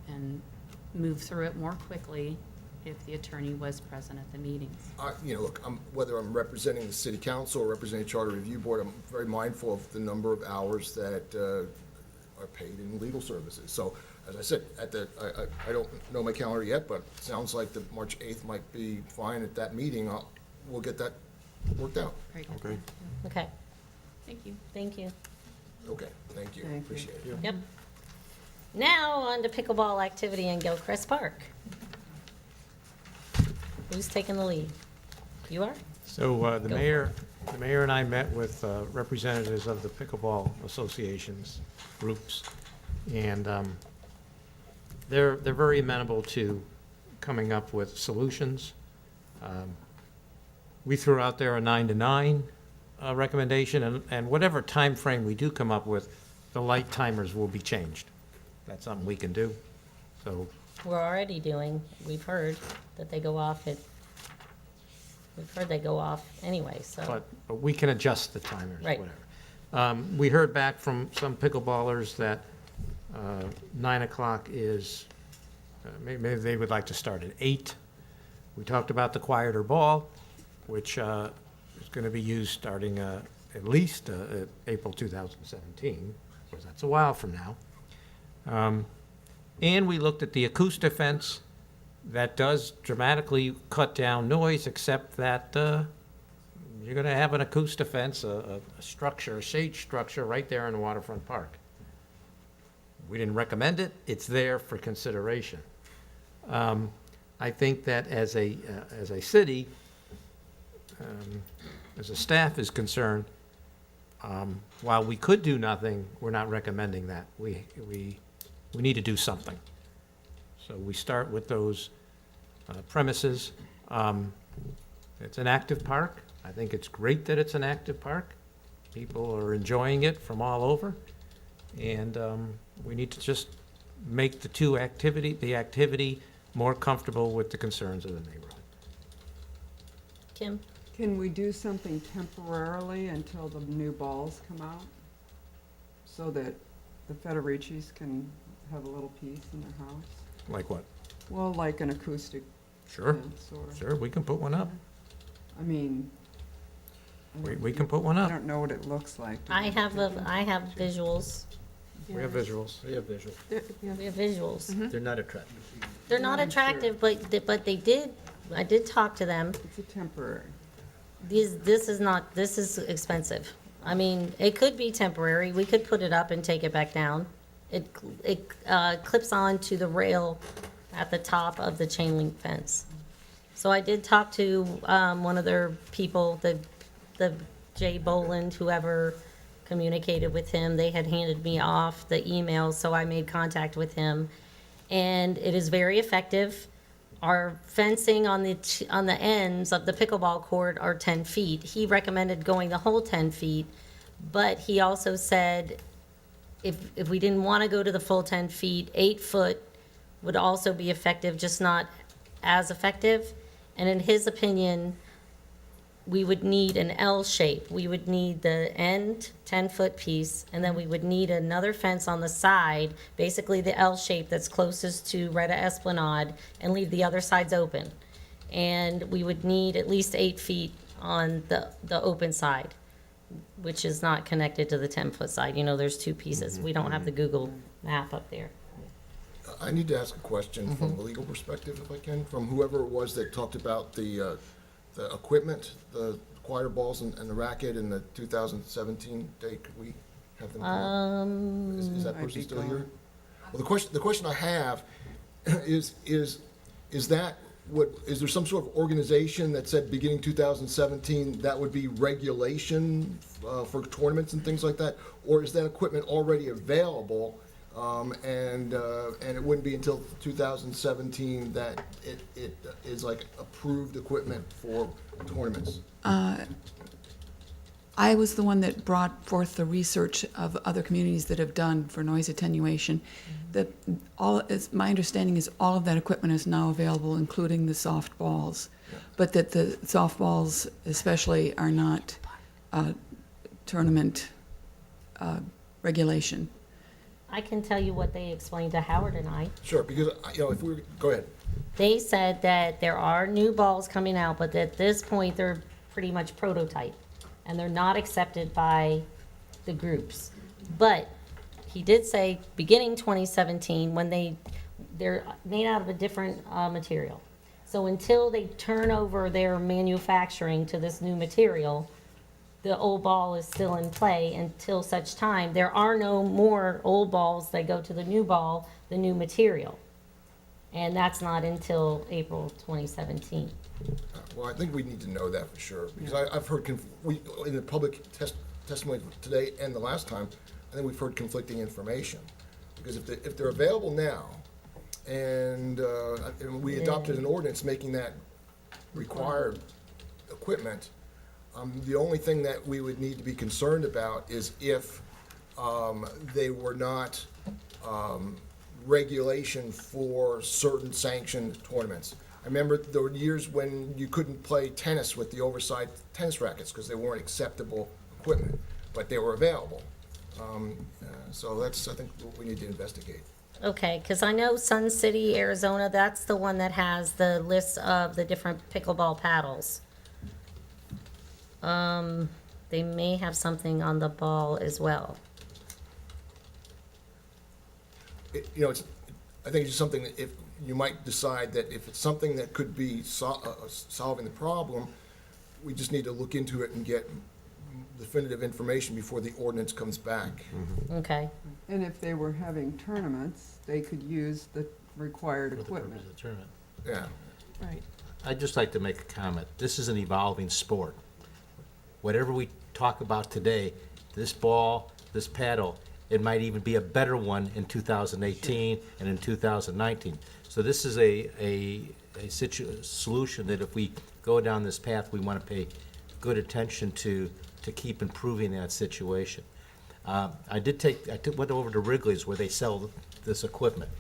and move through it more quickly if the attorney was present at the meetings. Look, whether I'm representing the city council or representing the Charter Review Board, I'm very mindful of the number of hours that are paid in legal services. So, as I said, I don't know my calendar yet, but it sounds like the March 8th might be fine at that meeting. We'll get that worked out. Very good. Okay. Okay, Thank you. thank you. Okay, thank you. Thank you. Appreciate it. Yep. Now, on to pickleball activity in Gilchrist Park. Who's taking the lead? You are? So the Go mayor and I met with representatives of the pickleball associations, groups, and they're very amenable to coming up with solutions. We threw out there a 9 to 9 recommendation, and whatever time frame we do come up with, the light timers will be changed. That's something we can do. So We're already doing, we've heard that they go off anyway, so. But we can adjust the timers, Right. whatever. We heard back from some pickleballers that 9 o'clock is, maybe they would like to start at 8. We talked about the quieter ball, which is going to be used starting at least April 2017, because that's a while from now. And we looked at the acoustic fence. That does dramatically cut down noise, except that you're going to have an acoustic fence, a structure, a shade structure right there in the waterfront park. We didn't recommend it. It's there for consideration. I think that as a city, as a staff is concerned, while we could do nothing, we're not recommending that. We need to do something. So we start with those premises. It's an active park. I think it's great that it's an active park. People are enjoying it from all over. And we need to just make the activity more comfortable with the concerns of the neighborhood. Kim? Can we do something temporarily until the new balls come out? So that the Federicis can have a little peace in their house? Like what? Well, like an acoustic Sure, fence or, sure, we can put one up. I mean. We can put one I up. don't know what it looks like. I have visuals. We have visuals. We have visuals. We have visuals. They're not attractive. They're not attractive, but I did talk to them. It's a temporary. This is expensive. I mean, it could be temporary. We could put it up and take it back down. It clips on to the rail at the top of the chain link fence. So I did talk to one of their people, the Jay Boland, whoever communicated with him. They had handed me off the email, so I made contact with him. And it is very effective. Our fencing on the ends of the pickleball court are 10 feet. He recommended going the whole 10 feet, but he also said if we didn't want to go to the full 10 feet, 8 foot would also be effective, just not as effective. And in his opinion, we would need an L shape. We would need the end 10-foot piece, and then we would need another fence on the side, basically the L shape that's closest to Retta Esplanade, and leave the other sides open. And we would need at least 8 feet on the open side, which is not connected to the 10-foot side. You know, there's 2 pieces. We don't have the Google map up there. I need to ask a question from a legal perspective, if I can, from whoever it was that talked about the equipment, the choir balls and the racket in the 2017 date. Could we have them come up? Is that I'd person be still gone. here? Well, the question I have is that what, is there some sort of organization that said beginning 2017 that would be regulation for tournaments and things like that? Or is that equipment already available? And it wouldn't be until 2017 that it is like approved equipment for tournaments. I was the one that brought forth the research of other communities that have done for noise attenuation. My understanding is all of that equipment is now available, including the soft balls. But that the soft balls especially are not tournament regulation. I can tell you what they explained to Howard and I. Sure, because, if we were, go ahead. They said that there are new balls coming out, but at this point, they're pretty much prototype, and they're not accepted by the groups. But he did say, beginning 2017, when they're made out of a different material. So until they turn over their manufacturing to this new material, the old ball is still in play until such time. There are no more old balls that go to the new ball, the new material. And that's not until April 2017. Well, I think we need to know that for sure, because I've heard, in the public testimony today and the last time, I think we've heard conflicting information. Because if they're available now, and we adopted an ordinance making that required equipment, the only thing that we would need to be concerned about is if they were not regulation for certain sanctioned tournaments. I remember there were years when you couldn't play tennis with the oversized tennis rackets because they weren't acceptable equipment, but they were available. So that's, I think, what we need to investigate. Okay, because I know Sun City, Arizona, that's the one that has the list of the different pickleball paddles. They may have something on the ball as well. I think it's just something that if you might decide that if it's something that could be solving the problem, we just need to look into it and get definitive information before the ordinance comes back. Okay, And if they were having tournaments, they could use the required For the purpose equipment. of the tournament. Yeah. Right. I'd just like to make a comment. This is an evolving sport. Whatever we talk about today, this ball, this paddle, it might even be a better one in 2018 and in 2019. So this is a solution that if we go down this path, we want to pay good attention to keep improving that situation. I went over to Wrigley's where they sell this equipment.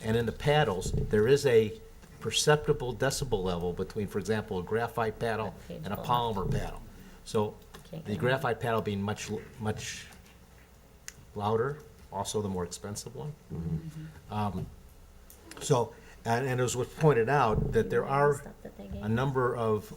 And in the paddles, there is a perceptible decibel level between, for example, a graphite paddle and a polymer paddle. So the graphite paddle being much louder, also the more expensive one. So, and it was pointed out that there are a number of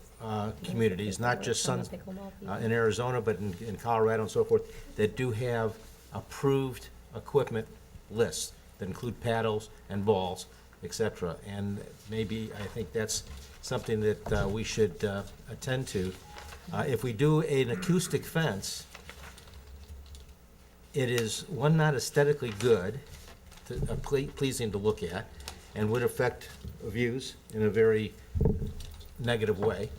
communities, not just in Arizona, but in Colorado and so forth, that do have approved equipment lists that include paddles and balls, et cetera. And maybe, I think that's something that we should attend to. If we do an acoustic fence, it is, one, not aesthetically good, pleasing to look at, and would affect views in a very negative way.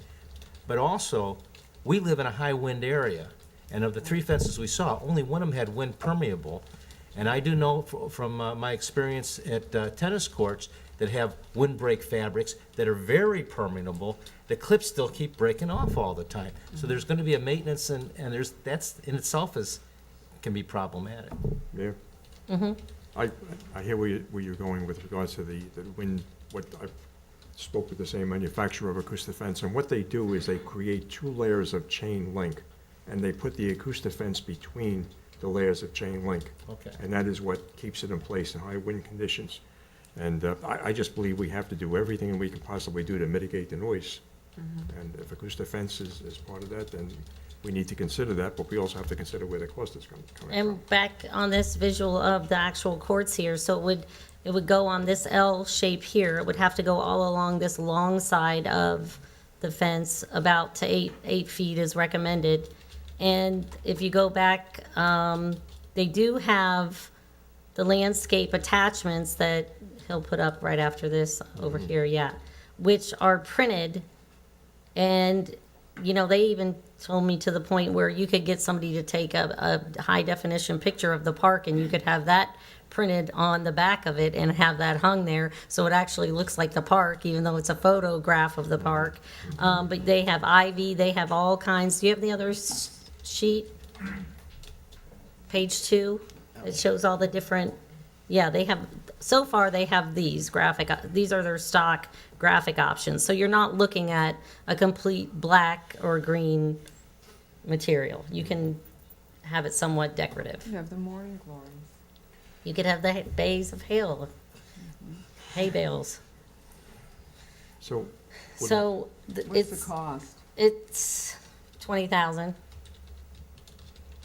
But also, we live in a high wind area, and of the 3 fences we saw, only one of them had wind permeable. And I do know from my experience at tennis courts that have windbreak fabrics that are very permeable, the clips still keep breaking off all the time. So there's going to be a maintenance, and that's in itself can be problematic. Mayor? I hear where you're going with regards to the wind, I spoke with the same manufacturer of acoustic fence, and what they do is they create 2 layers of chain link, and they put the acoustic fence between the layers of chain link. Okay. And that is what keeps it in place in high wind conditions. And I just believe we have to do everything we can possibly do to mitigate the noise. And if acoustic fence is part of that, then we need to consider that, but we also have to consider where the cost is coming from. And back on this visual of the actual courts here, so it would go on this L shape here. It would have to go all along this long side of the fence, about to 8 feet is recommended. And if you go back, they do have the landscape attachments that he'll put up right after this over here, yeah, which are printed. And, you know, they even told me to the point where you could get somebody to take a high definition picture of the park, and you could have that printed on the back of it and have that hung there, so it actually looks like the park, even though it's a photograph of the park. But they have ivy, they have all kinds. Do you have the other sheet? Page 2, it shows all the different, yeah, they have, so far they have these these are their stock graphic options. So you're not looking at a complete black or green material. You can have it somewhat decorative. You have the morning glories. You could have the bays of hail, hay bales. So, So What's the cost? it's 20,000.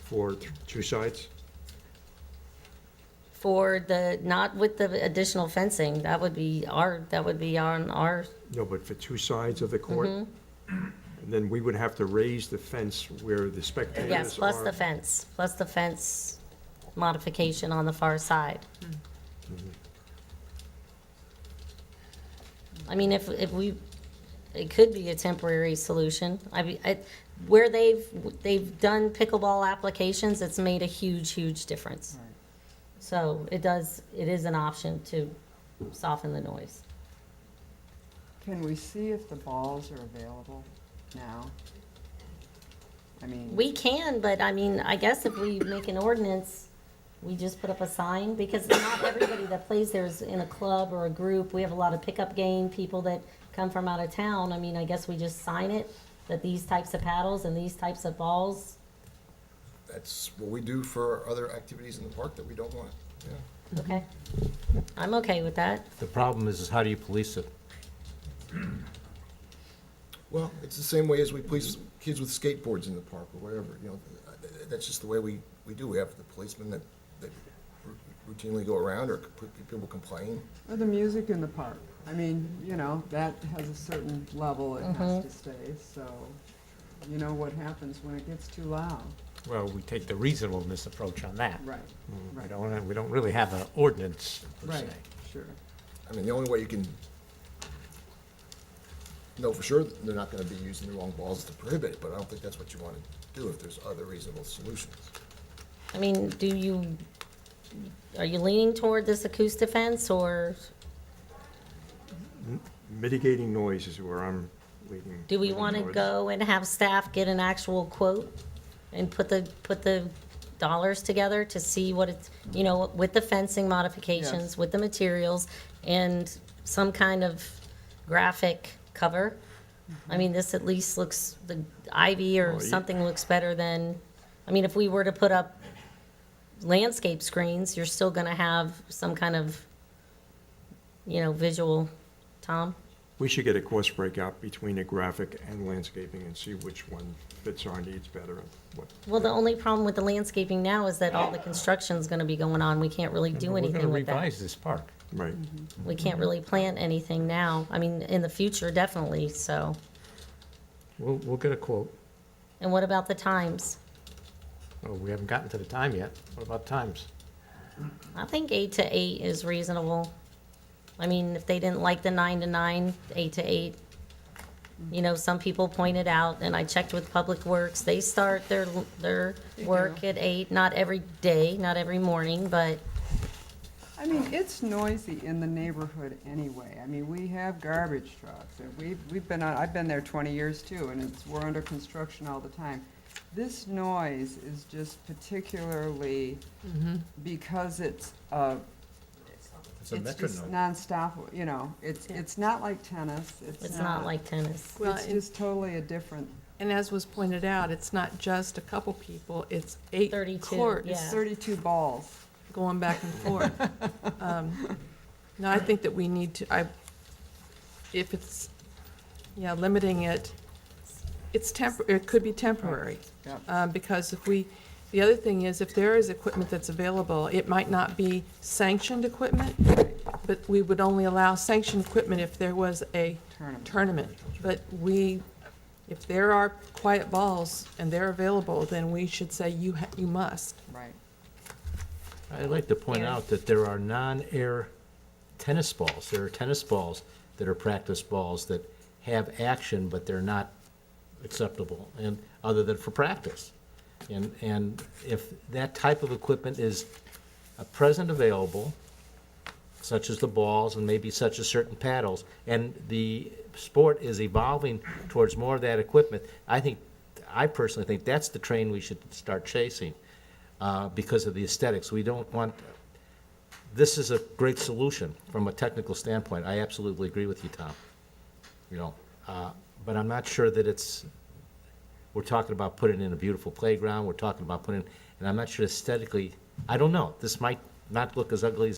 for 2 sides? For the, not with the additional fencing, that would be on our, No, but for 2 sides of the court? Mm-hmm. And then we would have to raise the fence where the spectators are? yes, plus the fence modification on the far side. I mean, if we, it could be a temporary solution. Where they've done pickleball applications, it's made a huge difference. Right. So it is an option to soften the noise. Can we see if the balls are available now? I mean, We can, but I mean, I guess if we make an ordinance, we just put up a sign, because not everybody that plays there is in a club or a group. We have a lot of pickup game people that come from out of town. I mean, I guess we just sign it, that these types of paddles and these types of balls. That's what we do for other activities in the park that we don't want. Yeah. Okay. I'm okay with that. The problem is how do you police it? Well, it's the same way as we police kids with skateboards in the park or whatever, you know, that's just the way we do. We have the policemen that routinely go around, or people complain. or the music in the park. I mean, you know, that has a certain level it has to stay, so you know what happens when it gets too loud. Well, we take the reasonableness approach on that. Right, We don't really have an ordinance per se. right, sure. I mean, the only way you can know for sure that they're not gonna be using the wrong balls to prohibit it, but I don't think that's what you wanna do if there's other reasonable solutions. I mean, are you leaning toward this acoustic fence, or Mitigating noise is where I'm leaning. do we leaning want to towards. go and have staff get an actual quote and put the dollars together to see what it's, you know, with the fencing modifications, Yes. with the materials, and some kind of graphic cover. I mean, this at least looks, the ivy or something looks better than, I mean, if we were to put up landscape screens, you're still gonna have some kind of, you know, visual, Tom? We should get a cost breakout between the graphic and landscaping and see which one fits our needs better and what. Well, the only problem with the landscaping now is that all the construction's gonna be going on. We can't really do anything We're with gonna that. revise this park. Right. We can't really plant anything now. I mean, in the future, definitely, so. We'll get a quote. And what about the times? Oh, we haven't gotten to the time yet. What about times? I think 8 to 8 is reasonable. I mean, if they didn't like the 9 to 9, 8 to 8. You know, some people pointed out, and I checked with Public Works, they start their work at 8, not every day, not every morning, but I mean, it's noisy in the neighborhood anyway. I mean, we have garbage trucks, and we've been on, I've been there 20 years too, and we're under construction all the time. This noise is just particularly because it's It's a it's just metronome. nonstop, you know, it's not like tennis, it's not like tennis. Well, It's and- just totally a different, And as was pointed out, it's not just a couple people, it's 8 32, courts yeah. 32 balls. going back and forth. No, I think that we need to, if it's, yeah, limiting it, it could be temporary. Yep. Because the other thing is, if there is equipment that's available, it might not be sanctioned equipment, but we would only allow sanctioned equipment if there was a tournament. But if there are quiet balls and they're available, then we should say you must. Right. I'd like to point Yeah. out that there are non-air tennis balls. There are tennis balls that are practice balls that have action, but they're not acceptable, and other than for practice. And if that type of equipment is present available, such as the balls and maybe such as certain paddles, and the sport is evolving towards more of that equipment, I personally think that's the train we should start chasing, because of the aesthetics. We don't want, this is a great solution from a technical standpoint. I absolutely agree with you, Tom. You know, but I'm not sure that we're talking about putting in a beautiful playground, we're talking about and I'm not sure aesthetically, I don't know, this might not look as ugly as